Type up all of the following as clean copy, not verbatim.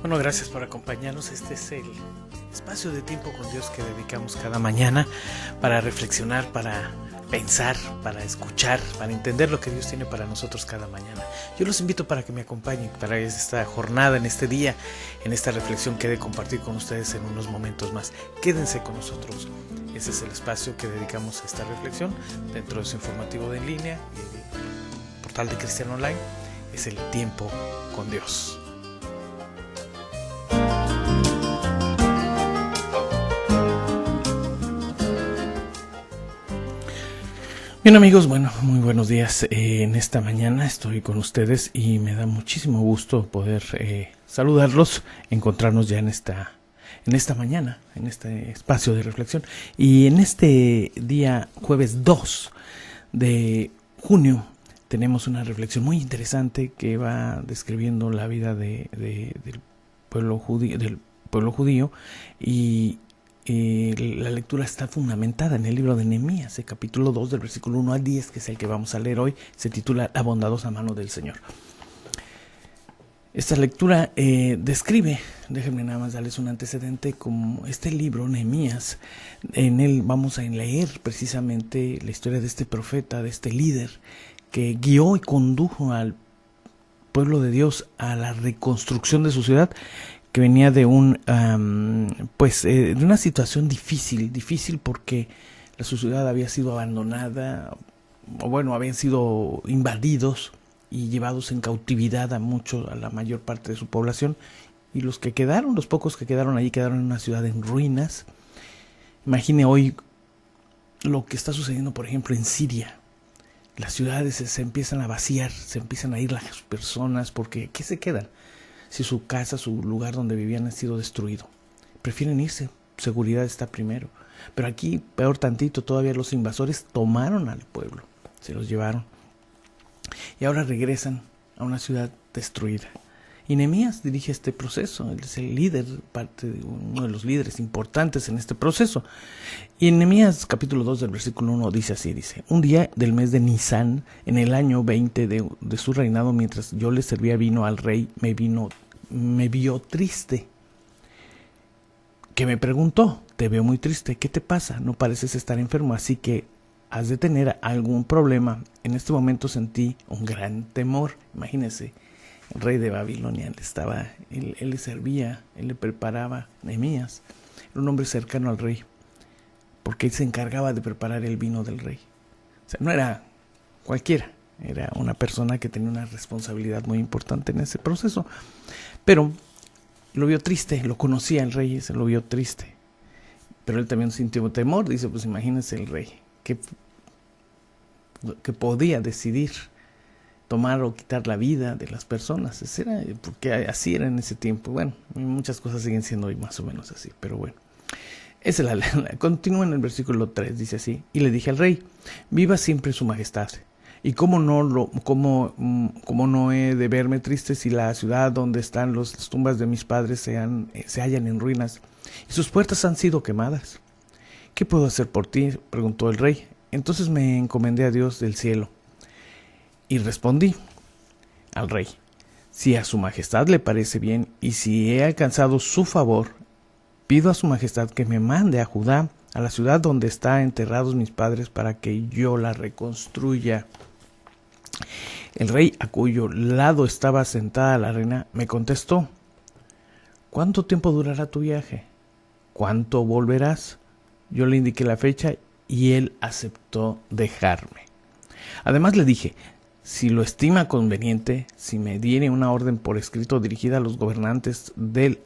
Bueno, gracias por acompañarnos. Este es el espacio de tiempo con Dios que dedicamos cada mañana para reflexionar, para pensar, para escuchar, para entender lo que Dios tiene para nosotros cada mañana. Yo los invito para que me acompañen para esta jornada, en este día, en esta reflexión que he de compartir con ustedes en unos momentos más. Quédense con nosotros. Ese es el espacio que dedicamos a esta reflexión dentro de su informativo de en línea y el portal de Cristiano Online. Es el tiempo con Dios. Bien amigos, muy buenos días. En esta mañana estoy con ustedes y me da muchísimo gusto poder saludarlos, encontrarnos ya en esta mañana, en este espacio de reflexión. Y en este día jueves 2 de junio tenemos una reflexión muy interesante que va describiendo la vida del pueblo judío y la lectura está fundamentada en el libro de Nehemías, el capítulo 2 del versículo 1 al 10, que es el que vamos a leer hoy. Se titula La bondadosa mano del Señor. Esta lectura describe, déjenme nada más darles un antecedente, como este libro, Nehemías. En él vamos a leer precisamente la historia de este profeta, de este líder, que guió y condujo al pueblo de Dios a la reconstrucción de su ciudad, que venía de de una situación difícil porque la ciudad había sido abandonada, habían sido invadidos y llevados en cautividad a la mayor parte de su población, y los pocos que quedaron allí quedaron en una ciudad en ruinas. Imagine hoy lo que está sucediendo, por ejemplo, en Siria. Las ciudades se empiezan a vaciar, se empiezan a ir las personas, porque ¿qué se quedan? Si su casa, su lugar donde vivían ha sido destruido, prefieren irse, seguridad está primero. Pero aquí, peor tantito, todavía los invasores tomaron al pueblo, se los llevaron y ahora regresan a una ciudad destruida. Y Nehemías dirige este proceso, él es el líder, uno de los líderes importantes en este proceso. Y en Nehemías capítulo 2 del versículo 1 dice: un día del mes de Nisán, en el año 20 de su reinado, mientras yo le servía vino al rey, me vio triste, que me preguntó: te veo muy triste, ¿qué te pasa? No pareces estar enfermo, así que has de tener algún problema. En este momento sentí un gran temor. Imagínense, el rey de Babilonia, él le servía, él le preparaba. Nehemías era un hombre cercano al rey, porque él se encargaba de preparar el vino del rey. O sea, no era cualquiera, era una persona que tenía una responsabilidad muy importante en ese proceso. Pero lo vio triste, lo conocía el rey, se lo vio triste. Pero él también sintió temor. Dice, pues imagínense el rey, que podía decidir tomar o quitar la vida de las personas. Porque así era en ese tiempo. Bueno, muchas cosas siguen siendo hoy más o menos así, pero bueno. Esa es continúa en el versículo 3, dice así: y le dije al rey: viva siempre su majestad. ¿Y cómo no he de verme triste si la ciudad donde están las tumbas de mis padres se hallan en ruinas y sus puertas han sido quemadas? ¿Qué puedo hacer por ti?, preguntó el rey. Entonces me encomendé a Dios del cielo y respondí al rey: si a su majestad le parece bien y si he alcanzado su favor, pido a su majestad que me mande a Judá, a la ciudad donde están enterrados mis padres, para que yo la reconstruya. El rey, a cuyo lado estaba sentada la reina, me contestó: ¿cuánto tiempo durará tu viaje? ¿Cuánto volverás? Yo le indiqué la fecha y él aceptó dejarme. Además le dije: si lo estima conveniente, si me diere una orden por escrito dirigida a los gobernantes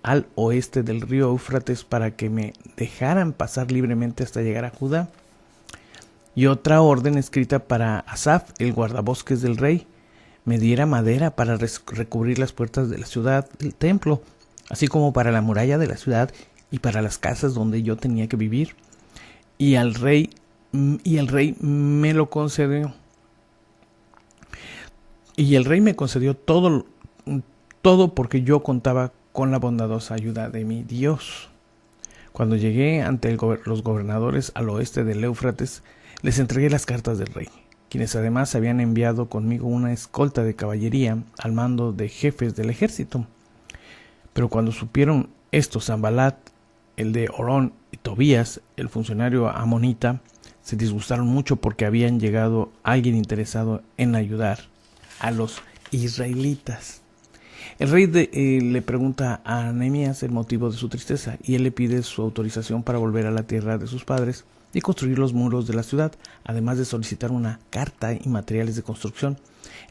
al oeste del río Éufrates para que me dejaran pasar libremente hasta llegar a Judá, y otra orden escrita para Asaf, el guardabosques del rey, me diera madera para recubrir las puertas de la ciudad del templo, así como para la muralla de la ciudad y para las casas donde yo tenía que vivir. Y el rey me lo concedió. Y el rey me concedió todo porque yo contaba con la bondadosa ayuda de mi Dios. Cuando llegué ante los gobernadores al oeste del Éufrates, les entregué las cartas del rey, quienes además habían enviado conmigo una escolta de caballería al mando de jefes del ejército. Pero cuando supieron esto, Sanbalat, el de Orón, y Tobías, el funcionario amonita, se disgustaron mucho porque habían llegado alguien interesado en ayudar a los israelitas. El rey le pregunta a Nehemías el motivo de su tristeza y él le pide su autorización para volver a la tierra de sus padres y construir los muros de la ciudad, además de solicitar una carta y materiales de construcción.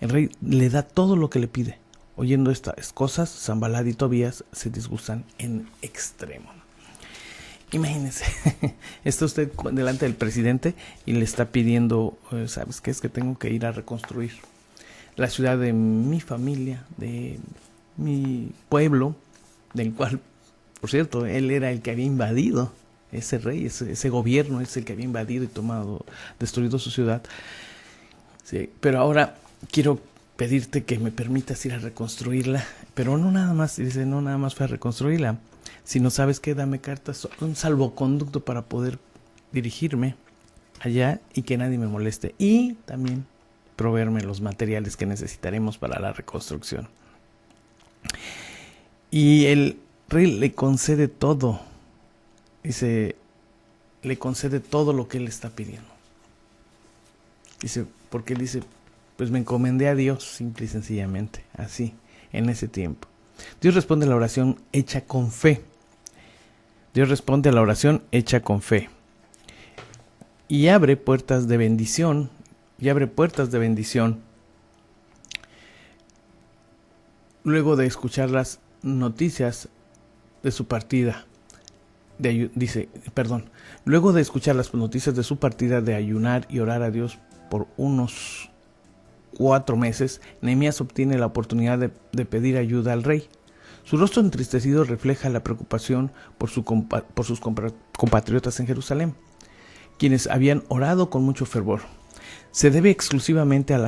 El rey le da todo lo que le pide. Oyendo estas cosas, Sanbalat y Tobías se disgustan en extremo. Imagínense, está usted delante del presidente y le está pidiendo, ¿sabes qué? Es que tengo que ir a reconstruir la ciudad de mi familia, de mi pueblo, del cual, por cierto, él era el que había invadido, ese rey, ese gobierno es el que había invadido y destruido su ciudad. Sí, pero ahora quiero pedirte que me permitas ir a reconstruirla, pero no nada más, dice, no nada más fue a reconstruirla, sino, ¿sabes qué? Dame cartas, un salvoconducto para poder dirigirme allá y que nadie me moleste, y también proveerme los materiales que necesitaremos para la reconstrucción. Y el rey le concede todo, dice, le concede todo lo que él está pidiendo. Dice, porque él dice, pues me encomendé a Dios, simple y sencillamente, así, en ese tiempo. Dios responde a la oración hecha con fe. Dios responde a la oración hecha con fe. Y abre puertas de bendición. Luego de escuchar las noticias de su partida. Luego de escuchar las noticias de su partida, de ayunar y orar a Dios por unos 4 meses, Nehemías obtiene la oportunidad de pedir ayuda al rey. Su rostro entristecido refleja la preocupación por sus compatriotas en Jerusalén, quienes habían orado con mucho fervor. Se debe exclusivamente a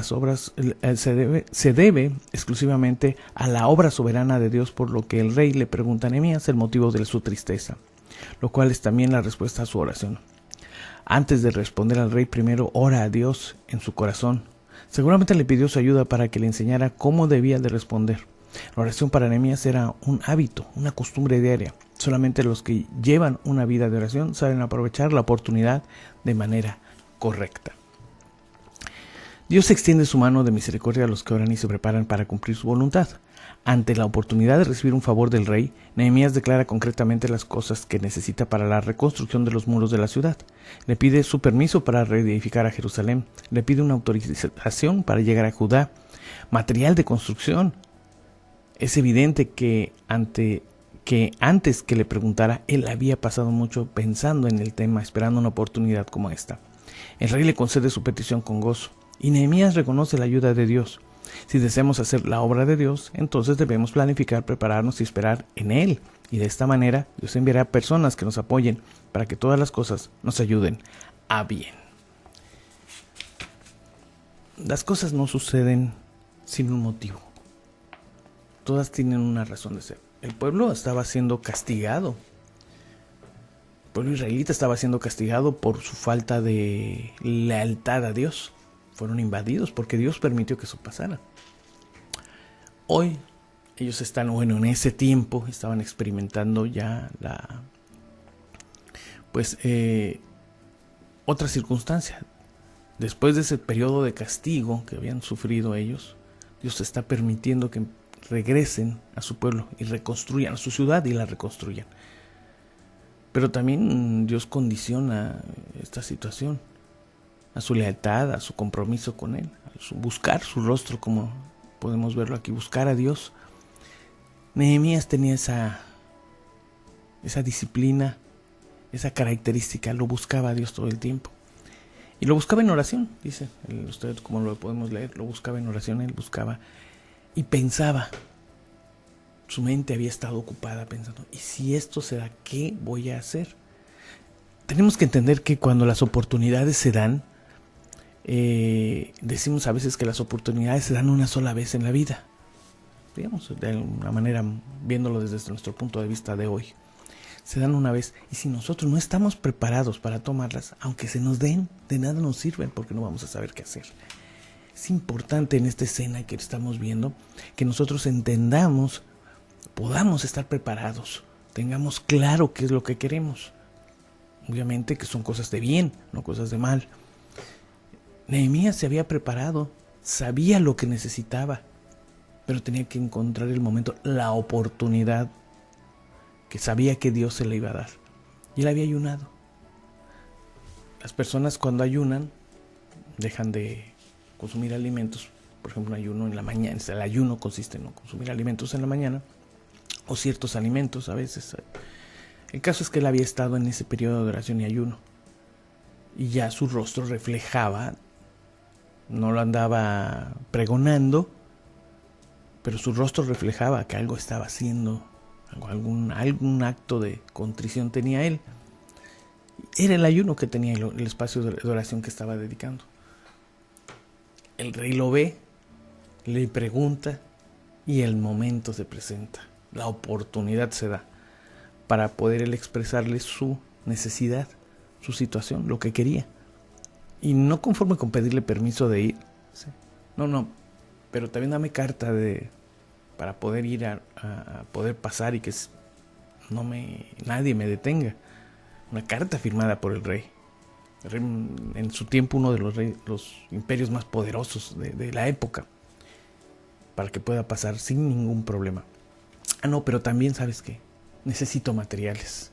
la obra soberana de Dios, por lo que el rey le pregunta a Nehemías el motivo de su tristeza, lo cual es también la respuesta a su oración. Antes de responder al rey, primero ora a Dios en su corazón. Seguramente le pidió su ayuda para que le enseñara cómo debía de responder. La oración para Nehemías era un hábito, una costumbre diaria. Solamente los que llevan una vida de oración saben aprovechar la oportunidad de manera correcta. Dios extiende su mano de misericordia a los que oran y se preparan para cumplir su voluntad. Ante la oportunidad de recibir un favor del rey, Nehemías declara concretamente las cosas que necesita para la reconstrucción de los muros de la ciudad. Le pide su permiso para reedificar a Jerusalén. Le pide una autorización para llegar a Judá. Material de construcción. Es evidente que antes que le preguntara, él había pasado mucho pensando en el tema, esperando una oportunidad como esta. El rey le concede su petición con gozo, y Nehemías reconoce la ayuda de Dios. Si deseamos hacer la obra de Dios, entonces debemos planificar, prepararnos y esperar en Él. Y de esta manera, Dios enviará personas que nos apoyen para que todas las cosas nos ayuden a bien. Las cosas no suceden sin un motivo. Todas tienen una razón de ser. El pueblo estaba siendo castigado. El pueblo israelita estaba siendo castigado por su falta de lealtad a Dios. Fueron invadidos porque Dios permitió que eso pasara. Hoy ellos están, en ese tiempo estaban experimentando ya otra circunstancia. Después de ese periodo de castigo que habían sufrido ellos, Dios está permitiendo que regresen a su pueblo y reconstruyan a su ciudad y la reconstruyan. Pero también Dios condiciona esta situación a su lealtad, a su compromiso con Él, a buscar su rostro, como podemos verlo aquí, buscar a Dios. Nehemías tenía esa disciplina, esa característica, lo buscaba a Dios todo el tiempo. Y lo buscaba en oración, dice, ustedes como lo podemos leer, lo buscaba en oración, él buscaba y pensaba. Su mente había estado ocupada pensando, ¿y si esto se da, qué voy a hacer? Tenemos que entender que cuando las oportunidades se dan, decimos a veces que las oportunidades se dan una sola vez en la vida. Digamos, de una manera, viéndolo desde nuestro punto de vista de hoy. Se dan una vez, y si nosotros no estamos preparados para tomarlas, aunque se nos den, de nada nos sirven porque no vamos a saber qué hacer. Es importante en esta escena que estamos viendo que nosotros entendamos podamos estar preparados, tengamos claro qué es lo que queremos. Obviamente que son cosas de bien, no cosas de mal. Nehemías se había preparado, sabía lo que necesitaba, pero tenía que encontrar el momento, la oportunidad que sabía que Dios se le iba a dar. Y él había ayunado. Las personas cuando ayunan dejan de consumir alimentos. Por ejemplo, un ayuno en la mañana. El ayuno consiste en no consumir alimentos en la mañana o ciertos alimentos a veces. El caso es que él había estado en ese periodo de oración y ayuno. Y ya su rostro reflejaba, no lo andaba pregonando, pero su rostro reflejaba que algo estaba haciendo, algún acto de contrición tenía él. Era el ayuno que tenía, el espacio de oración que estaba dedicando. El rey lo ve, le pregunta y el momento se presenta. La oportunidad se da para poder él expresarle su necesidad, su situación, lo que quería. Y no conforme con pedirle permiso de ir. ¿Sí? No, pero también dame carta para poder ir a poder pasar y que nadie me detenga. Una carta firmada por el rey. En su tiempo uno de los imperios más poderosos de la época, para que pueda pasar sin ningún problema. Pero también, ¿sabes qué? Necesito materiales.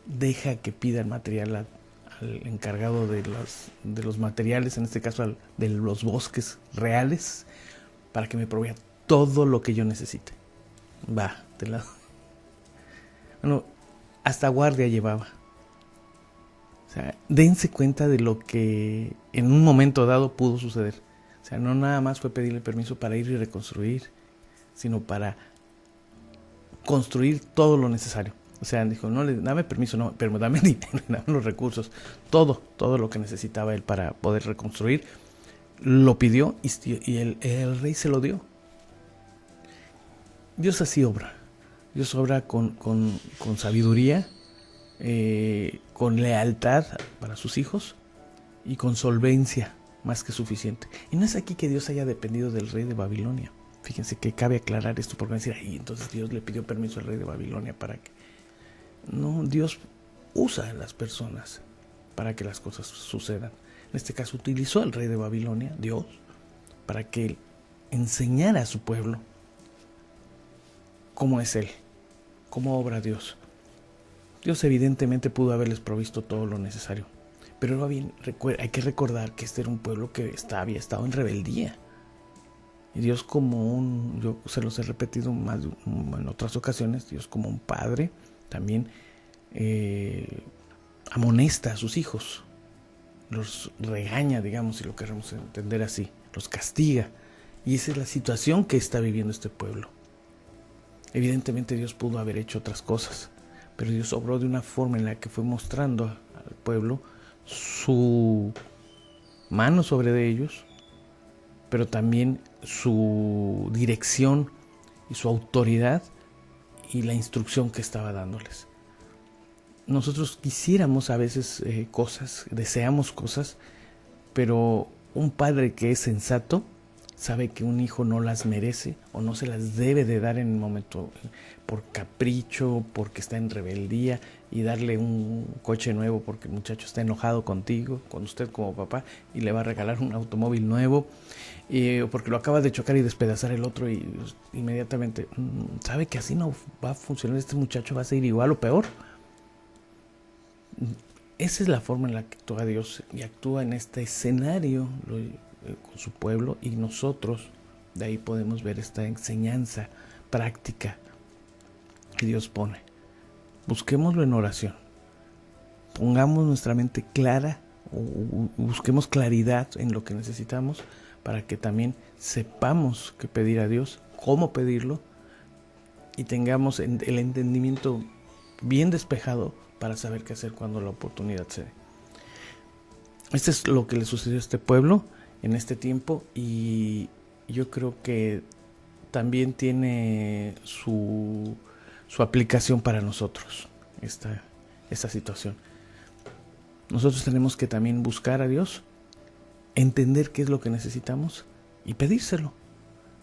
Deja que pida el material al encargado de los materiales, en este caso de los bosques reales, para que me provea todo lo que yo necesite. Hasta guardia llevaba. O sea, dense cuenta de lo que en un momento dado pudo suceder. O sea, no nada más fue pedirle permiso para ir y reconstruir, sino para construir todo lo necesario. O sea, dijo, dame permiso, pero dame dinero, dame los recursos, todo lo que necesitaba él para poder reconstruir. Lo pidió y el rey se lo dio. Dios así obra. Dios obra con sabiduría, con lealtad para sus hijos y con solvencia más que suficiente. Y no es aquí que Dios haya dependido del rey de Babilonia. Fíjense que cabe aclarar esto porque van a decir, entonces Dios le pidió permiso al rey de Babilonia para que... No, Dios usa a las personas para que las cosas sucedan. En este caso utilizó al rey de Babilonia, Dios, para que él enseñara a su pueblo cómo es él, cómo obra Dios. Dios evidentemente pudo haberles provisto todo lo necesario, pero hay que recordar que este era un pueblo que había estado en rebeldía. Y Dios yo se los he repetido en otras ocasiones, Dios como un padre también amonesta a sus hijos, los regaña, digamos, si lo queremos entender así, los castiga. Y esa es la situación que está viviendo este pueblo. Evidentemente Dios pudo haber hecho otras cosas, pero Dios obró de una forma en la que fue mostrando al pueblo su mano sobre ellos, pero también su dirección y su autoridad y la instrucción que estaba dándoles. Nosotros quisiéramos a veces cosas, deseamos cosas, pero un padre que es sensato sabe que un hijo no las merece o no se las debe de dar en el momento por capricho, porque está en rebeldía, y darle un coche nuevo porque el muchacho está enojado contigo, con usted como papá, y le va a regalar un automóvil nuevo, o porque lo acaba de chocar y despedazar el otro, y inmediatamente sabe que así no va a funcionar, este muchacho va a seguir igual o peor. Esa es la forma en la que actúa Dios, y actúa en este escenario con su pueblo, y nosotros de ahí podemos ver esta enseñanza práctica que Dios pone. Busquémoslo en oración, pongamos nuestra mente clara, o busquemos claridad en lo que necesitamos, para que también sepamos qué pedir a Dios, cómo pedirlo, y tengamos el entendimiento bien despejado para saber qué hacer cuando la oportunidad se dé. Esto es lo que le sucedió a este pueblo en este tiempo, y yo creo que también tiene su aplicación para nosotros esta situación. Nosotros tenemos que también buscar a Dios, entender qué es lo que necesitamos y pedírselo,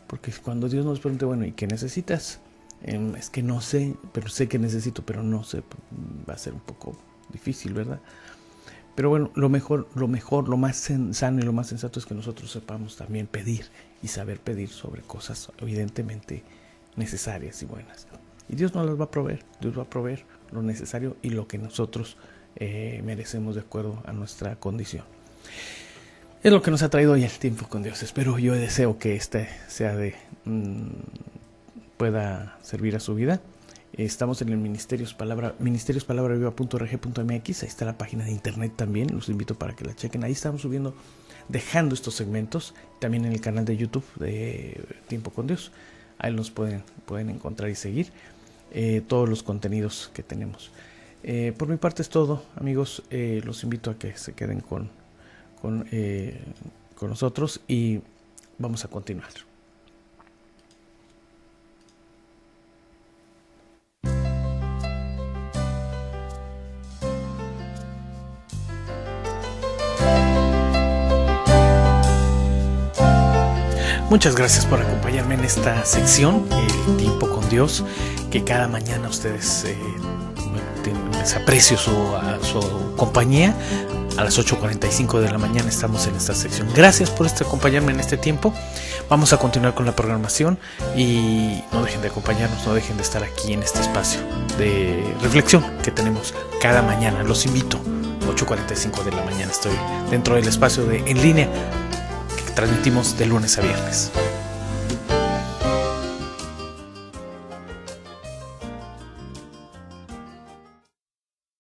porque cuando Dios nos pregunte, bueno, ¿y qué necesitas? Es que no sé, pero sé que necesito, pero no sé, va a ser un poco difícil, ¿verdad? Pero bueno, lo mejor, lo más sano y lo más sensato es que nosotros sepamos también pedir y saber pedir sobre cosas evidentemente necesarias y buenas. Y Dios nos las va a proveer, Dios va a proveer lo necesario y lo que nosotros merecemos de acuerdo a nuestra condición. Es lo que nos ha traído hoy el tiempo con Dios. Espero, yo deseo que este sea pueda servir a su vida. Estamos en el ministerios.palabraviva.org.mx. Ahí está la página de internet también. Los invito para que la chequen. Ahí estamos subiendo, dejando estos segmentos. También en el canal de YouTube de Tiempo con Dios. Ahí los pueden encontrar y seguir todos los contenidos que tenemos. Por mi parte es todo, amigos. Los invito a que se queden con nosotros y vamos a continuar. Muchas gracias por acompañarme en esta sección, el tiempo con Dios, que cada mañana ustedes les aprecio su compañía. A las 8:45 de la mañana estamos en esta sección. Gracias por acompañarme en este tiempo. Vamos a continuar con la programación y no dejen de acompañarnos, no dejen de estar aquí en este espacio de reflexión que tenemos cada mañana. Los invito, 8:45 de la mañana estoy dentro del espacio de En Línea que transmitimos de lunes a viernes.